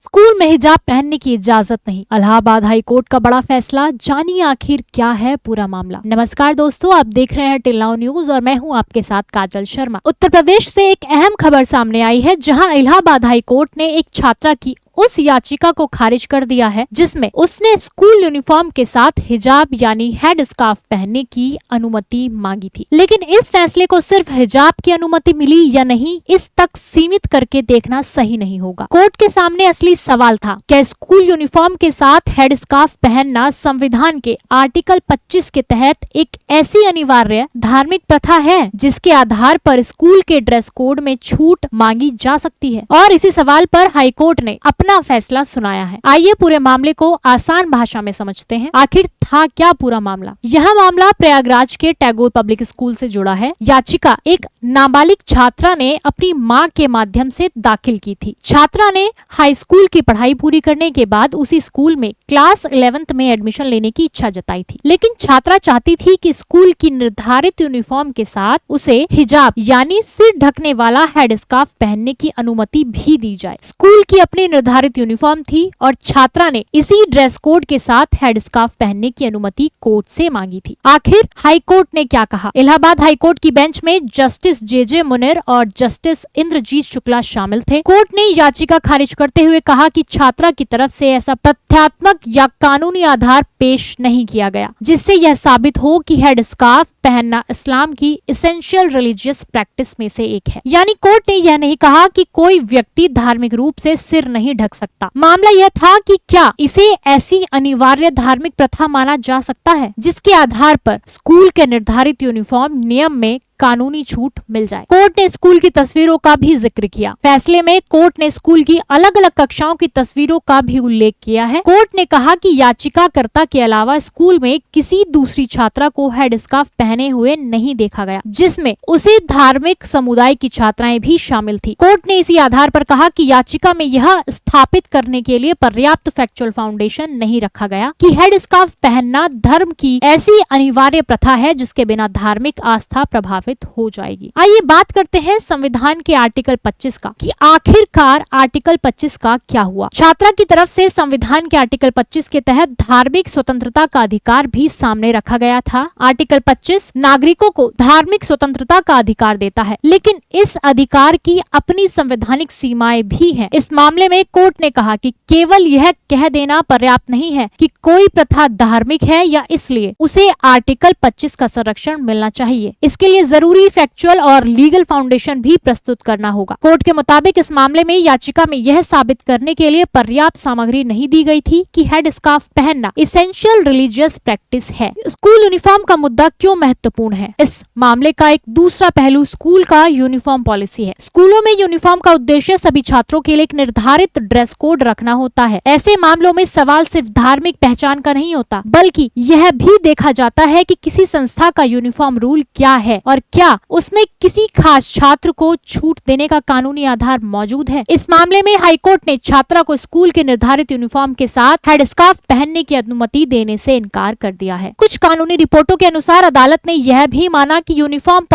School में हिजाब पहनने की इजाजत नहीं। इलाहाबाद हाई कोर्ट का बड़ा फैसला, जानिए आखिर क्या है पूरा मामला। नमस्कार दोस्तों, आप देख रहे हैं टिल नाउ न्यूज और मैं हूं आपके साथ काजल शर्मा। उत्तर प्रदेश से एक अहम खबर सामने आई है, जहां इलाहाबाद हाई कोर्ट ने एक छात्रा की उस याचिका को खारिज कर दिया है जिसमें उसने स्कूल यूनिफॉर्म के साथ हिजाब यानी हेड स्कार्फ पहनने की अनुमति मांगी थी। लेकिन इस फैसले को सिर्फ हिजाब की अनुमति मिली या नहीं, इस तक सीमित करके देखना सही नहीं होगा। कोर्ट के सामने असली सवाल था, क्या स्कूल यूनिफॉर्म के साथ हेड स्कार्फ पहनना संविधान के आर्टिकल 25 के तहत एक ऐसी अनिवार्य धार्मिक प्रथा है जिसके आधार पर स्कूल के ड्रेस कोड में छूट मांगी जा सकती है। और इसी सवाल पर हाईकोर्ट ने अपना फैसला सुनाया है। आइए पूरे मामले को आसान भाषा में समझते हैं। आखिर था क्या पूरा मामला। यह मामला प्रयागराज के टैगोर पब्लिक स्कूल से जुड़ा है। याचिका एक नाबालिग छात्रा ने अपनी मां के माध्यम से दाखिल की थी। छात्रा ने हाई स्कूल की पढ़ाई पूरी करने के बाद उसी स्कूल में क्लास 11th में एडमिशन लेने की इच्छा जताई थी, लेकिन छात्रा चाहती थी कि स्कूल की निर्धारित यूनिफॉर्म के साथ उसे हिजाब यानी सिर ढकने वाला हेड स्कार्फ पहनने की अनुमति भी दी जाए। स्कूल की अपनी निर्धारित यूनिफॉर्म थी और छात्रा ने इसी ड्रेस कोड के साथ हेड स्कार्फ पहनने की अनुमति कोर्ट से मांगी थी। आखिर हाई कोर्ट ने क्या कहा। इलाहाबाद हाई कोर्ट की बेंच में जस्टिस जे मुनीर और जस्टिस इंद्रजीत शुक्ला शामिल थे। कोर्ट ने याचिका खारिज करते हुए कहा कि छात्रा की तरफ से ऐसा तथ्यात्मक या कानूनी आधार पेश नहीं किया गया जिससे यह साबित हो कि हेड स्कार्फ पहनना इस्लाम की एसेंशियल रिलीजियस प्रैक्टिस में से एक है। यानी कोर्ट ने यह नहीं कहा कि कोई व्यक्ति धार्मिक रूप से सिर नहीं ढक सकता। मामला यह था कि क्या इसे ऐसी अनिवार्य धार्मिक प्रथा माना जा सकता है जिसके आधार पर स्कूल के निर्धारित यूनिफॉर्म नियम में कानूनी छूट मिल जाए। कोर्ट ने स्कूल की तस्वीरों का भी जिक्र किया। फैसले में कोर्ट ने स्कूल की अलग अलग कक्षाओं की तस्वीरों का भी उल्लेख किया है। कोर्ट ने कहा कि याचिकाकर्ता के अलावा स्कूल में किसी दूसरी छात्रा को हेड स्कार्फ पहने हुए नहीं देखा गया, जिसमें उसी धार्मिक समुदाय की छात्राएं भी शामिल थी। कोर्ट ने इसी आधार पर कहा कि याचिका में यह स्थापित करने के लिए पर्याप्त फैक्चुअल फाउंडेशन नहीं रखा गया कि हेड स्कार्फ पहनना धर्म की ऐसी अनिवार्य प्रथा है जिसके बिना धार्मिक आस्था प्रभावित हो जाएगी। आइए बात करते हैं संविधान के आर्टिकल 25 का कि आखिरकार आर्टिकल 25 का क्या हुआ। छात्रा की तरफ से संविधान के आर्टिकल 25 के तहत धार्मिक स्वतंत्रता का अधिकार भी सामने रखा गया था। आर्टिकल 25 नागरिकों को धार्मिक स्वतंत्रता का अधिकार देता है, लेकिन इस अधिकार की अपनी संवैधानिक सीमाएं भी हैं। इस मामले में कोर्ट ने कहा कि केवल यह कह देना पर्याप्त नहीं है कि कोई प्रथा धार्मिक है या इसलिए उसे आर्टिकल 25 का संरक्षण मिलना चाहिए। इसके लिए जरूरी फैक्चुअल और लीगल फाउंडेशन भी प्रस्तुत करना होगा। कोर्ट के मुताबिक इस मामले में याचिका में यह साबित करने के लिए पर्याप्त सामग्री नहीं दी गई थी कि हेड स्कार्फ पहनना एसेंशियल रिलीजियस प्रैक्टिस है। स्कूल यूनिफॉर्म का मुद्दा क्यों महत्वपूर्ण है। इस मामले का एक दूसरा पहलू स्कूल का यूनिफॉर्म पॉलिसी है। स्कूलों में यूनिफॉर्म का उद्देश्य सभी छात्रों के लिए एक निर्धारित ड्रेस कोड रखना होता है। ऐसे मामलों में सवाल सिर्फ धार्मिक पहचान का नहीं होता, बल्कि यह भी देखा जाता है कि किसी संस्था का यूनिफॉर्म रूल क्या है और क्या उसमें किसी खास छात्र को छूट देने का कानूनी आधार मौजूद है। इस मामले में हाईकोर्ट ने छात्रा को स्कूल के निर्धारित यूनिफॉर्म के साथ हेड स्कार्फ पहनने की अनुमति देने से इनकार कर दिया है। कुछ कानूनी रिपोर्टों के अनुसार अदालत ने यह भी माना कि यूनिफॉर्म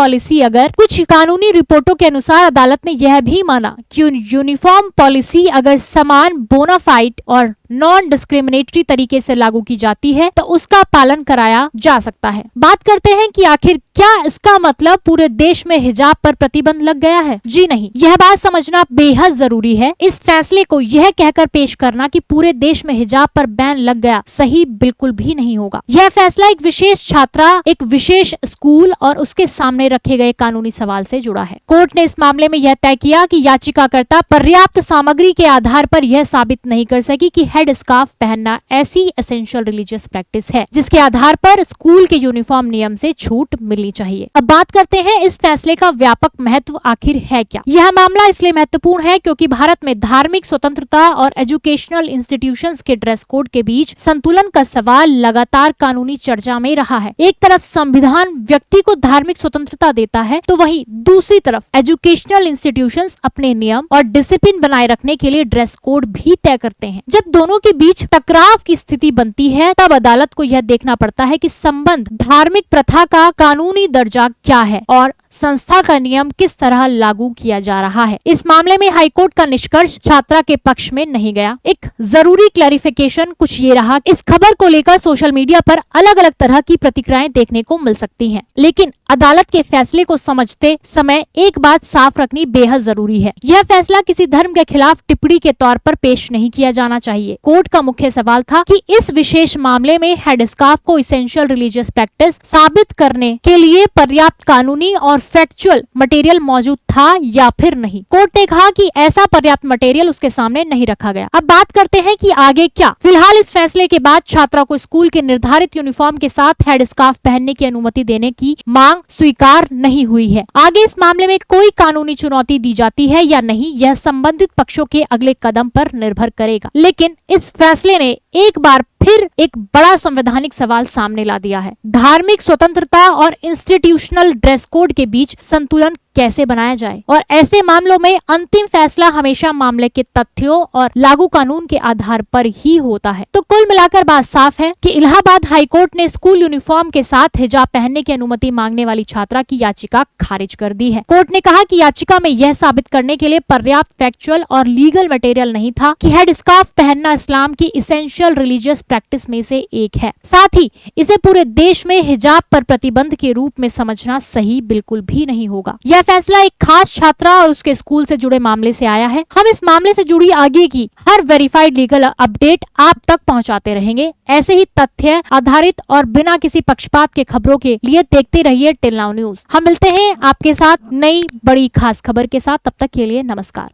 पॉलिसी अगर समान बोनाफाइड और नॉन डिस्क्रिमिनेटरी तरीके से लागू की जाती है तो उसका पालन कराया जा सकता है। बात करते हैं कि आखिर क्या इसका मतलब पूरे देश में हिजाब पर प्रतिबंध लग गया है। जी नहीं, यह बात समझना बेहद जरूरी है। इस फैसले को यह कहकर पेश करना कि पूरे देश में हिजाब पर बैन लग गया सही बिल्कुल भी नहीं होगा। यह फैसला एक विशेष छात्रा, एक विशेष स्कूल और उसके सामने रखे गए कानूनी सवाल से जुड़ा है। कोर्ट ने इस मामले में यह तय किया कि याचिकाकर्ता पर्याप्त सामग्री के आधार पर यह साबित नहीं कर सकी कि हेड स्कार्फ पहनना ऐसी एसेंशियल रिलीजियस प्रैक्टिस है जिसके आधार पर स्कूल के यूनिफॉर्म नियम से छूट मिलनी चाहिए। अब बात करते हैं इस फैसले का व्यापक महत्व आखिर है क्या। यह मामला इसलिए महत्वपूर्ण है क्योंकि भारत में धार्मिक स्वतंत्रता और एजुकेशनल इंस्टीट्यूशंस के ड्रेस कोड के बीच संतुलन का सवाल लगातार कानूनी चर्चा में रहा है। एक तरफ संविधान व्यक्ति को धार्मिक स्वतंत्रता देता है, तो वहीं दूसरी तरफ एजुकेशनल इंस्टीट्यूशंस अपने नियम और डिसिप्लिन बनाए रखने के लिए ड्रेस कोड भी तय करते हैं। जब दोनों के बीच टकराव की स्थिति बनती है तब अदालत को यह देखना पड़ता है कि संबंध धार्मिक प्रथा का कानूनी दर्जा क्या है और संस्था का नियम किस तरह लागू किया जा रहा है। इस मामले में हाईकोर्ट का निष्कर्ष छात्रा के पक्ष में नहीं गया। एक जरूरी क्लैरिफिकेशन कुछ ये रहा, इस खबर को लेकर सोशल मीडिया पर अलग अलग तरह की प्रतिक्रियाएं देखने को मिल सकती हैं, लेकिन अदालत के फैसले को समझते समय एक बात साफ रखनी बेहद जरूरी है। यह फैसला किसी धर्म के खिलाफ टिप्पणी के तौर पर पेश नहीं किया जाना चाहिए। कोर्ट का मुख्य सवाल था कि इस विशेष मामले में हेड स्कार्फ को इसेंशियल रिलीजियस प्रैक्टिस साबित करने के लिए पर्याप्त कानूनी और फैक्चुअल मटेरियल मौजूद था या फिर नहीं। कोर्ट ने कहा कि ऐसा पर्याप्त मटेरियल उसके सामने नहीं रखा गया। अब बात करते हैं कि आगे क्या। फिलहाल इस फैसले के बाद छात्रा को स्कूल के निर्धारित यूनिफॉर्म के साथ हेड स्कार्फ पहनने की अनुमति देने की मांग स्वीकार नहीं हुई है। आगे इस मामले में कोई कानूनी चुनौती दी जाती है या नहीं, यह संबंधित पक्षों के अगले कदम पर निर्भर करेगा। लेकिन इस फैसले ने एक बार फिर एक बड़ा संवैधानिक सवाल सामने ला दिया है। धार्मिक स्वतंत्रता और इंस्टीट्यूशनल ड्रेस कोड के बीच संतुलन कैसे बनाया जाए, और ऐसे मामलों में अंतिम फैसला हमेशा मामले के तथ्यों और लागू कानून के आधार पर ही होता है। तो कुल मिलाकर बात साफ है कि इलाहाबाद हाईकोर्ट ने स्कूल यूनिफॉर्म के साथ हिजाब पहनने की अनुमति मांगने वाली छात्रा की याचिका खारिज कर दी है। कोर्ट ने कहा कि याचिका में यह साबित करने के लिए पर्याप्त फैक्चुअल और लीगल मटेरियल नहीं था कि हेड स्कार्फ पहनना इस्लाम की इसेंशियल रिलीजियस प्रैक्टिस में से एक है। साथ ही इसे पूरे देश में हिजाब पर प्रतिबंध के रूप में समझना सही बिल्कुल भी नहीं होगा। यह फैसला एक खास छात्रा और उसके स्कूल से जुड़े मामले से आया है। हम इस मामले से जुड़ी आगे की हर वेरीफाइड लीगल अपडेट आप तक पहुंचाते रहेंगे। ऐसे ही तथ्य आधारित और बिना किसी पक्षपात के खबरों के लिए देखते रहिए टिल नाउ न्यूज। हम मिलते हैं आपके साथ नई बड़ी खास खबर के साथ। तब तक के लिए नमस्कार।